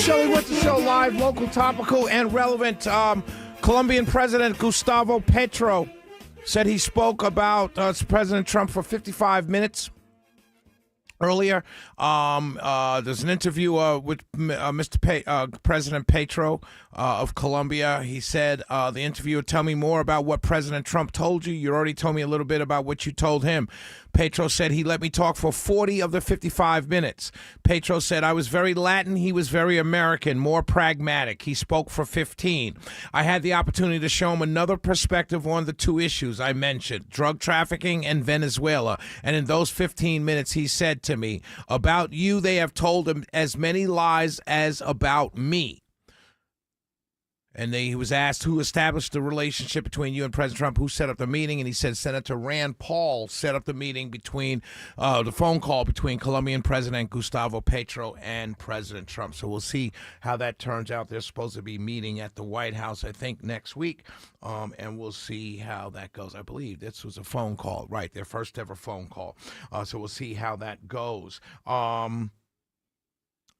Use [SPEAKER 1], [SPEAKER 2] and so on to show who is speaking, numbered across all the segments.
[SPEAKER 1] Shelley with the show, live, local, topical, and relevant. Colombian President Gustavo Petro said he spoke about President Trump for 55 minutes earlier. There's an interview with President Petro of Colombia. He said, the interviewer, tell me more about what President Trump told you. You already told me a little bit about what you told him. Petro said he let me talk for 40 of the 55 minutes. Petro said I was very Latin. He was very American, more pragmatic. He spoke for 15. I had the opportunity to show him another perspective on the two issues I mentioned, drug trafficking and Venezuela. And in those 15 minutes, he said to me, about you, they have told him as many lies as about me. And he was asked who established the relationship between you and President Trump, who set up the meeting, and he said Senator Rand Paul set up the meeting between the phone call between Colombian President Gustavo Petro and President Trump. So we'll see how that turns out. They're supposed to be meeting at the White House, I think, next week, and we'll see how that goes. I believe this was a phone call, right, their first ever phone call. So we'll see how that goes.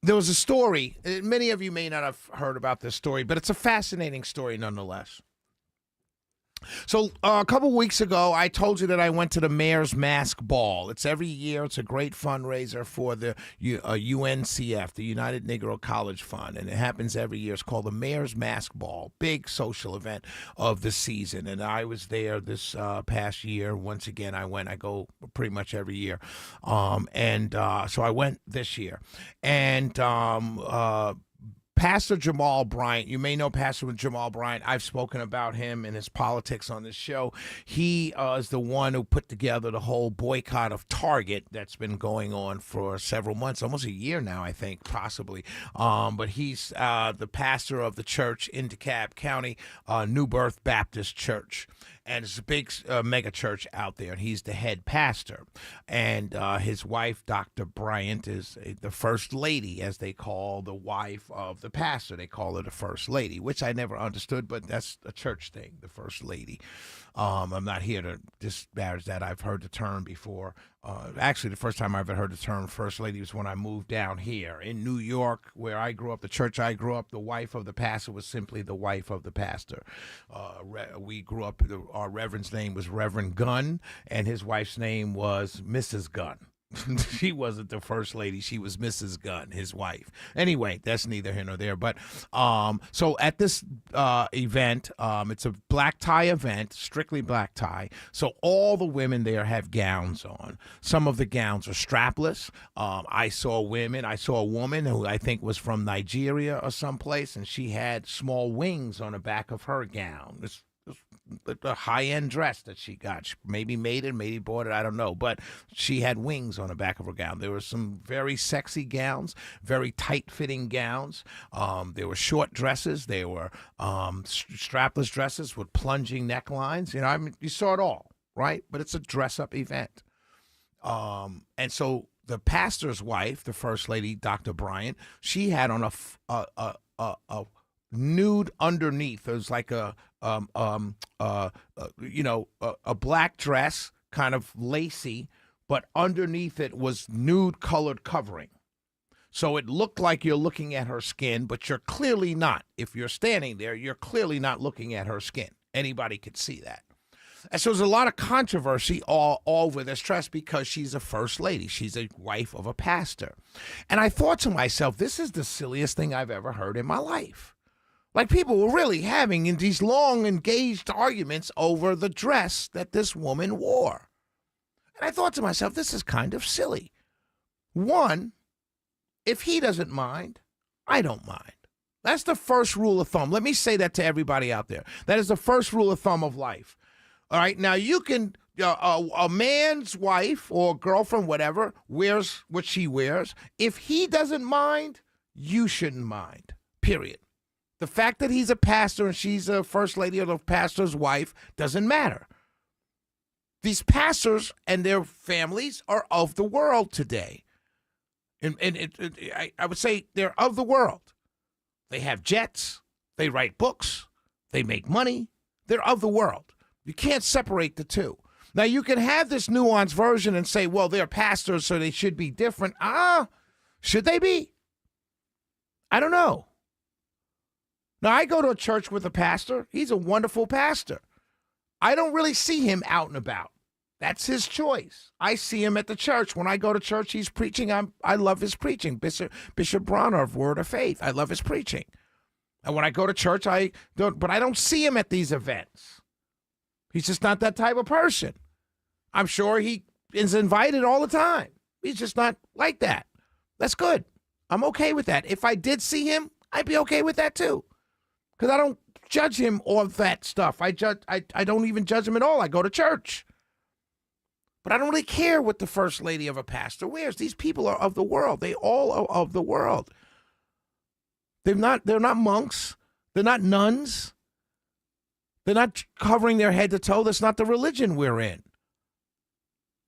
[SPEAKER 1] There was a story, many of you may not have heard about this story, but it's a fascinating story nonetheless. So a couple weeks ago, I told you that I went to the Mayor's Mask Ball. It's every year. It's a great fundraiser for the UNCF, the United Negro College Fund, and it happens every year. It's called the Mayor's Mask Ball, big social event of the season, and I was there this past year. Once again, I go pretty much every year, so I went this year, and Pastor Jamal Bryant, you may know Pastor Jamal Bryant. I've spoken about him and his politics on this show. He is the one who put together the whole boycott of Target that's been going on for several months, almost a year now, I think, possibly. But he's the pastor of the church in DeKalb County, New Birth Baptist Church. And it's a big mega church out there, and he's the head pastor. And his wife, Dr. Bryant, is the first lady, as they call the wife of the pastor. They call her the first lady, which I never understood, but that's a church thing, the first lady. I'm not here to disparage that. I've heard the term before. Actually, the first time I ever heard the term first lady was when I moved down here in New York, where I grew up. The church I grew up, the wife of the pastor was simply the wife of the pastor. We grew up, our reverend's name was Reverend Gunn, and his wife's name was Mrs. Gunn. She wasn't the first lady. She was Mrs. Gunn, his wife. Anyway, that's neither here nor there. But so at this event, it's a black tie event, strictly black tie. So all the women there have gowns on. Some of the gowns are strapless. I saw a woman who I think was from Nigeria or someplace, and she had small wings on the back of her gown. It's a high-end dress that she got. She maybe made it, maybe bought it, I don't know. But she had wings on the back of her gown. There were some very sexy gowns, very tight-fitting gowns. There were short dresses. There were strapless dresses with plunging necklines. You know, I mean, you saw it all, right? But it's a dress-up event. And so the pastor's wife, the first lady, Dr. Bryant, she had on a nude underneath. It was like a black dress, kind of lacy, but underneath it was nude colored covering. So it looked like you're looking at her skin, but you're clearly not. If you're standing there, you're clearly not looking at her skin. Anybody could see that. And so there's a lot of controversy all over this dress because she's a first lady. She's a wife of a pastor. And I thought to myself, this is the silliest thing I've ever heard in my life. Like, people were really having in these long, engaged arguments over the dress that this woman wore. And I thought to myself, this is kind of silly. One, if he doesn't mind, I don't mind. That's the first rule of thumb. Let me say that to everybody out there. That is the first rule of thumb of life. All right, now you can, a man's wife or girlfriend, whatever, wears what she wears. If he doesn't mind, you shouldn't mind, period. The fact that he's a pastor and she's a first lady or the pastor's wife doesn't matter. These pastors and their families are of the world today. And I would say they're of the world. They have jets. They write books. They make money. They're of the world. You can't separate the two. Now, you can have this nuanced version and say, well, they're pastors, so they should be different. Should they be? I don't know. Now, I go to a church with a pastor. He's a wonderful pastor. I don't really see him out and about. That's his choice. I see him at the church. When I go to church, he's preaching. I love his preaching. Bishop Bronner of Word of Faith. I love his preaching. And when I go to church, I don't see him at these events. He's just not that type of person. I'm sure he is invited all the time. He's just not like that. That's good. I'm okay with that. If I did see him, I'd be okay with that too. Because I don't judge him or that stuff. I don't even judge him at all. I go to church. But I don't really care what the first lady of a pastor wears. These people are of the world. They all are of the world. They're not monks. They're not nuns. They're not covering their head to toe. That's not the religion we're in.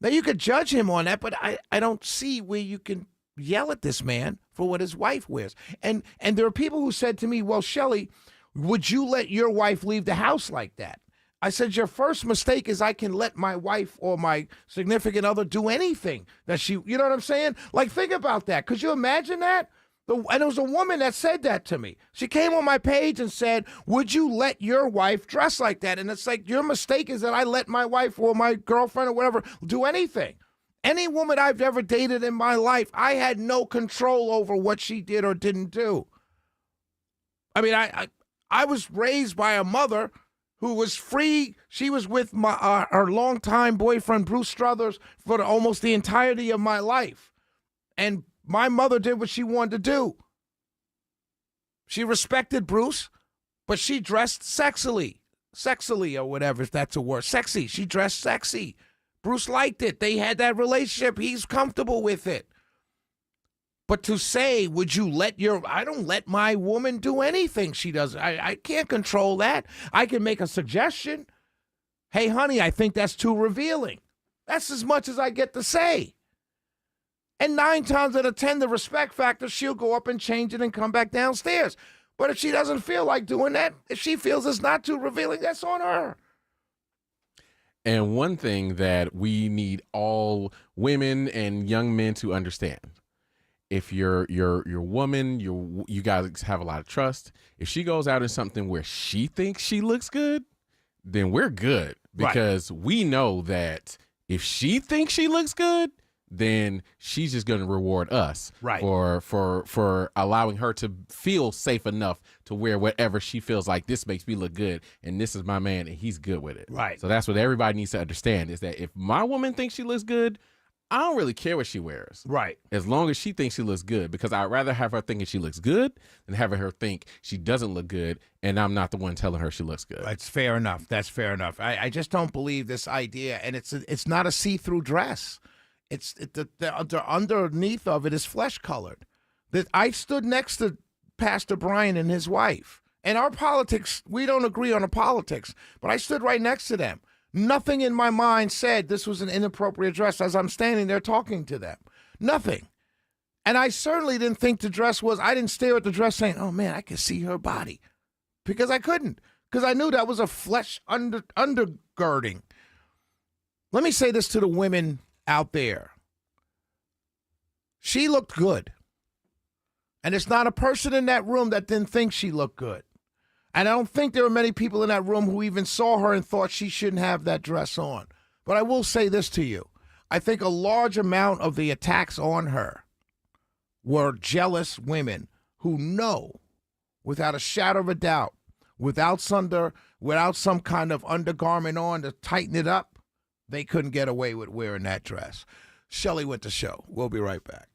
[SPEAKER 1] Now, you could judge him on that, but I don't see where you can yell at this man for what his wife wears. And there are people who said to me, well, Shelley, would you let your wife leave the house like that? I said, your first mistake is I can let my wife or my significant other do anything that she, you know what I'm saying? Like, think about that. Could you imagine that? And it was a woman that said that to me. She came on my page and said, would you let your wife dress like that? And it's like, your mistake is that I let my wife or my girlfriend or whatever do anything. Any woman I've ever dated in my life, I had no control over what she did or didn't do. I mean, I was raised by a mother who was free. She was with her longtime boyfriend, Bruce Struthers, for almost the entirety of my life. And my mother did what she wanted to do. She respected Bruce, but she dressed sexily or whatever, if that's a word. Sexy. She dressed sexy. Bruce liked it. They had that relationship. He's comfortable with it. But to say, would you let I don't let my woman do anything she does. I can't control that. I can make a suggestion. Hey, honey, I think that's too revealing. That's as much as I get to say. And 9 times out of 10, the respect factor, she'll go up and change it and come back downstairs. But if she doesn't feel like doing that, if she feels it's not too revealing, that's on her.
[SPEAKER 2] And one thing that we need all women and young men to understand, if your woman, you guys have a lot of trust, if she goes out in something where she thinks she looks good, then we're good. Because we know that if she thinks she looks good, then she's just going to reward us for allowing her to feel safe enough to wear whatever she feels like, this makes me look good and this is my man and he's good with it.
[SPEAKER 1] Right.
[SPEAKER 2] So that's what everybody needs to understand, is that if my woman thinks she looks good, I don't really care what she wears.
[SPEAKER 1] Right.
[SPEAKER 2] As long as she thinks she looks good, because I'd rather have her thinking she looks good than having her think she doesn't look good and I'm not the one telling her she looks good.
[SPEAKER 1] That's fair enough. That's fair enough. I just don't believe this idea. And it's not a see-through dress. The underneath of it is flesh colored. That I stood next to Pastor Brian and his wife. And our politics, we don't agree on the politics, but I stood right next to them. Nothing in my mind said this was an inappropriate dress as I'm standing there talking to them. Nothing. And I certainly didn't think the dress was, I didn't stare at the dress saying, oh man, I can see her body. Because I couldn't. Because I knew that was a flesh undergirding. Let me say this to the women out there. She looked good. And it's not a person in that room that didn't think she looked good. And I don't think there were many people in that room who even saw her and thought she shouldn't have that dress on. But I will say this to you. I think a large amount of the attacks on her were jealous women who know, without a shadow of a doubt, without some kind of undergarment on to tighten it up, they couldn't get away with wearing that dress. Shelley Winter Show. We'll be right back.